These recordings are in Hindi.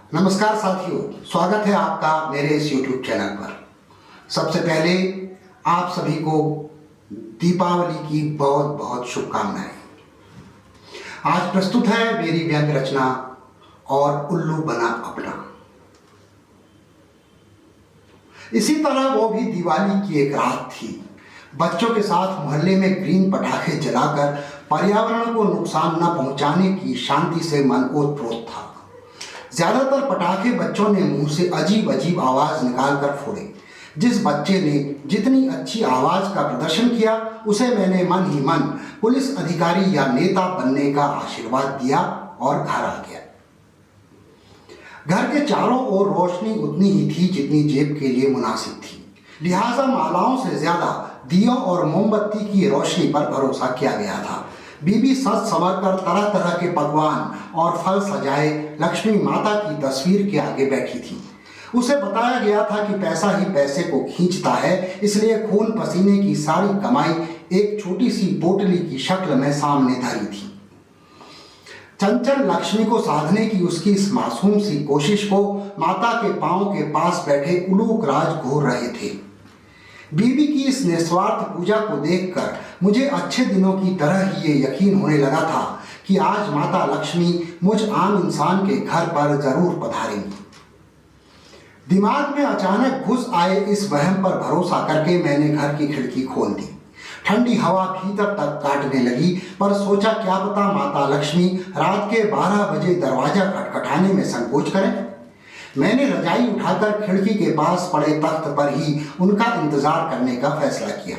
नमस्कार साथियों, स्वागत है आपका मेरे इस YouTube चैनल पर। सबसे पहले आप सभी को दीपावली की बहुत बहुत शुभकामनाएं। आज प्रस्तुत है मेरी व्यंग्य रचना और उल्लू बना अपना। इसी तरह वो भी दिवाली की एक रात थी। बच्चों के साथ मोहल्ले में ग्रीन पटाखे जलाकर पर्यावरण को नुकसान न पहुंचाने की शांति से मन ओतप्रोत था। ज्यादातर पटाखे बच्चों ने मुंह से अजीब अजीब आवाज निकालकर फोड़े। जिस बच्चे ने जितनी अच्छी आवाज का प्रदर्शन किया उसे मैंने मन ही मन पुलिस अधिकारी या नेता बनने का आशीर्वाद दिया और घर आ गया। घर के चारों ओर रोशनी उतनी ही थी जितनी जेब के लिए मुनासिब थी, लिहाजा मालाओं से ज्यादा दियों और मोमबत्ती की रोशनी पर भरोसा किया गया था। बीबी सज संवर कर तरह तरह के पकवान और फल सजाए लक्ष्मी माता की तस्वीर के आगे बैठी थी। उसे बताया गया था कि पैसा ही पैसे को खींचता है, इसलिए खून पसीने की सारी कमाई एक छोटी सी पोटली की शक्ल में सामने धरी थी। चंचल लक्ष्मी को साधने की उसकी इस मासूम सी कोशिश को माता के पांव के पास बैठे उलूक राज घूर रहे थे। बीबी की इस निस्वार्थ पूजा को देखकर मुझे अच्छे दिनों की तरह ही ये यकीन होने लगा था कि आज माता लक्ष्मी मुझ आम इंसान के घर पर जरूर पधारेंगी। दिमाग में अचानक घुस आए इस वहम पर भरोसा करके मैंने घर की खिड़की खोल दी। ठंडी हवा भीतर तक काटने लगी, पर सोचा क्या पता माता लक्ष्मी रात के 12 बजे दरवाजा खटखटाने में संकोच करें। मैंने रजाई उठाकर खिड़की के पास पड़े तख्त पर ही उनका इंतजार करने का फैसला किया।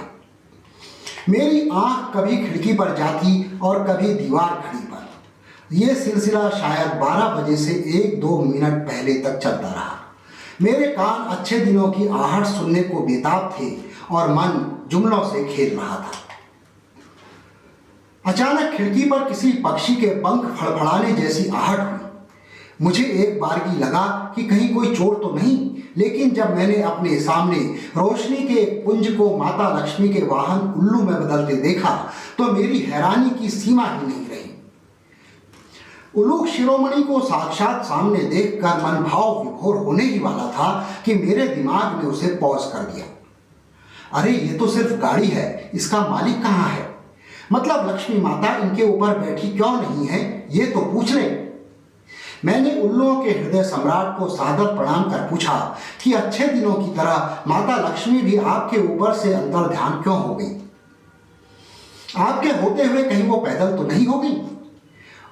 मेरी आंख कभी खिड़की पर जाती और कभी दीवार घड़ी पर। यह सिलसिला शायद 12 बजे से 1-2 मिनट पहले तक चलता रहा। मेरे कान अच्छे दिनों की आहट सुनने को बेताब थे और मन जुमलों से खेल रहा था। अचानक खिड़की पर किसी पक्षी के पंख फड़फड़ाने जैसी आहट हुई। मुझे एक बारगी लगा कि कहीं कोई चोर तो नहीं, लेकिन जब मैंने अपने सामने रोशनी के एक पुंज को माता लक्ष्मी के वाहन उल्लू में बदलते देखा तो मेरी हैरानी की सीमा ही नहीं रही। उलूक शिरोमणि को साक्षात सामने देखकर मन भाव विभोर होने ही वाला था कि मेरे दिमाग ने उसे पॉज कर दिया। अरे ये तो सिर्फ गाड़ी है, इसका मालिक कहाँ है? मतलब लक्ष्मी माता इनके ऊपर बैठी क्यों नहीं है, ये तो पूछ ले। मैंने उल्लुओं के हृदय सम्राट को सादर प्रणाम कर पूछा कि अच्छे दिनों की तरह माता लक्ष्मी भी आपके ऊपर से अंतर ध्यान क्यों हो गई? आपके होते हुए कहीं वो पैदल तो नहीं हो गई?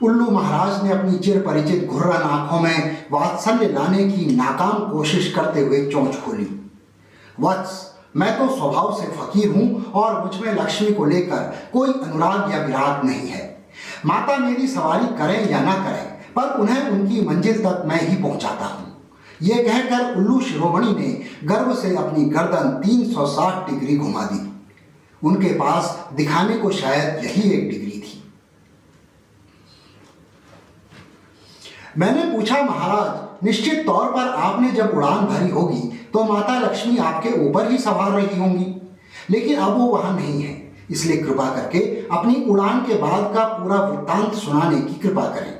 उल्लू महाराज ने अपनी चिर परिचित घुर्रन आंखों में वात्सल्य लाने की नाकाम कोशिश करते हुए चोंच खोली। वत्स, मैं तो स्वभाव से फकीर हूं और मुझमें लक्ष्मी को लेकर कोई अनुराग या विराग नहीं है। माता मेरी सवारी करें या ना करें, पर उन्हें उनकी मंजिल तक मैं ही पहुंचाता हूं। यह कहकर उल्लू शिरोमणि ने गर्व से अपनी गर्दन 360 डिग्री घुमा दी। उनके पास दिखाने को शायद यही एक डिग्री थी। मैंने पूछा, महाराज निश्चित तौर पर आपने जब उड़ान भरी होगी तो माता लक्ष्मी आपके ऊपर ही सवार रही होंगी, लेकिन अब वो वहां नहीं है, इसलिए कृपा करके अपनी उड़ान के बाद का पूरा वृत्तांत सुनाने की कृपा करें।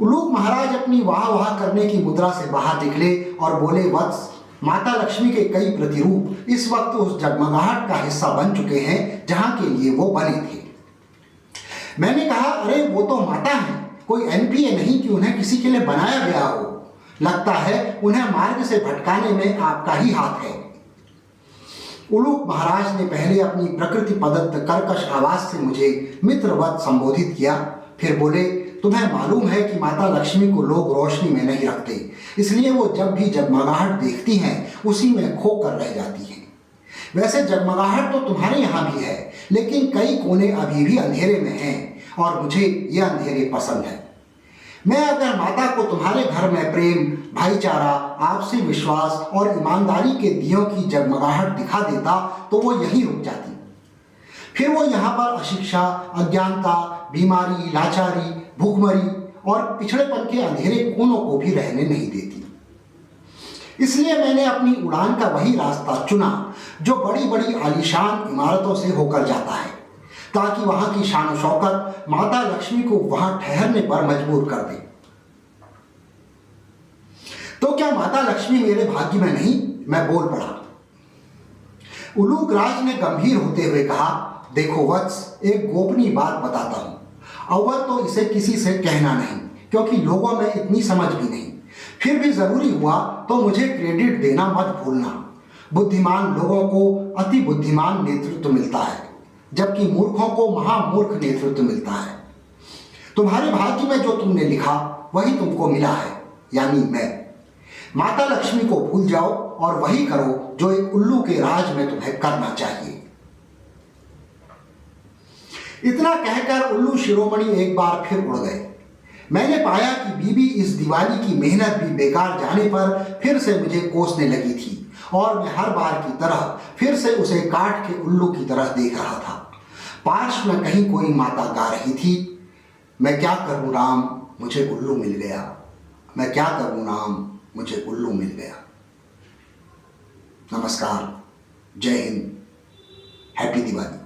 उलूक महाराज अपनी वाह वाह करने की मुद्रा से बाहर निकले और बोले, वत्स, माता लक्ष्मी के कई प्रतिरूप इस वक्त उस जगमगाहट का हिस्सा बन चुके हैं जहां के लिए वो बने थे। मैंने कहा, अरे वो तो माता है, कोई एनपीए नहीं कि उन्हें किसी के लिए बनाया गया हो। लगता है उन्हें मार्ग से भटकाने में आपका ही हाथ है। उलूक महाराज ने पहले अपनी प्रकृति प्रदत्त कर्कश आवाज से मुझे मित्रवत संबोधित किया, फिर बोले, तुम्हें मालूम है कि माता लक्ष्मी को लोग रोशनी में नहीं रखते, इसलिए वो जब भी जगमगाहट देखती हैं उसी में खोकर रह जाती हैं। वैसे जगमगाहट तो तुम्हारे यहाँ भी है, लेकिन कई कोने अभी भी अंधेरे में हैं और मुझे ये अंधेरे पसंद है। मैं अगर माता को तुम्हारे घर में प्रेम, भाईचारा, आपसी विश्वास और ईमानदारी के दियों की जगमगाहट दिखा देता तो वो यहीं रुक जाती। फिर वो यहाँ पर अशिक्षा, अज्ञानता, बीमारी, लाचारी, भूखमरी और पिछड़ेपन के अंधेरे कोनों को भी रहने नहीं देती। इसलिए मैंने अपनी उड़ान का वही रास्ता चुना जो बड़ी बड़ी आलीशान इमारतों से होकर जाता है, ताकि वहां की शान शौकत माता लक्ष्मी को वहां ठहरने पर मजबूर कर दे। तो क्या माता लक्ष्मी मेरे भाग्य में नहीं? मैं बोल पड़ा। उल्लूक राज ने गंभीर होते हुए कहा, देखो वत्स, एक गोपनीय बात बताता हूं। अव्वल तो इसे किसी से कहना नहीं, क्योंकि लोगों में इतनी समझ भी नहीं। फिर भी जरूरी हुआ तो मुझे क्रेडिट देना मत भूलना। बुद्धिमान लोगों को अति बुद्धिमान नेतृत्व मिलता है, जबकि मूर्खों को महामूर्ख नेतृत्व मिलता है। तुम्हारे भाग्य में जो तुमने लिखा वही तुमको मिला है, यानी मैं। माता लक्ष्मी को भूल जाओ और वही करो जो एक उल्लू के राज में तुम्हें करना चाहिए। इतना कहकर उल्लू शिरोमणि एक बार फिर उड़ गए। मैंने पाया कि बीबी इस दिवाली की मेहनत भी बेकार जाने पर फिर से मुझे कोसने लगी थी, और मैं हर बार की तरह फिर से उसे काठ के उल्लू की तरह देख रहा था। पार्श्व में कहीं कोई माता गा रही थी, मैं क्या करूं राम, मुझे उल्लू मिल गया। मैं क्या करूं राम, मुझे उल्लू मिल गया। नमस्कार, जय हिंद, हैप्पी दिवाली।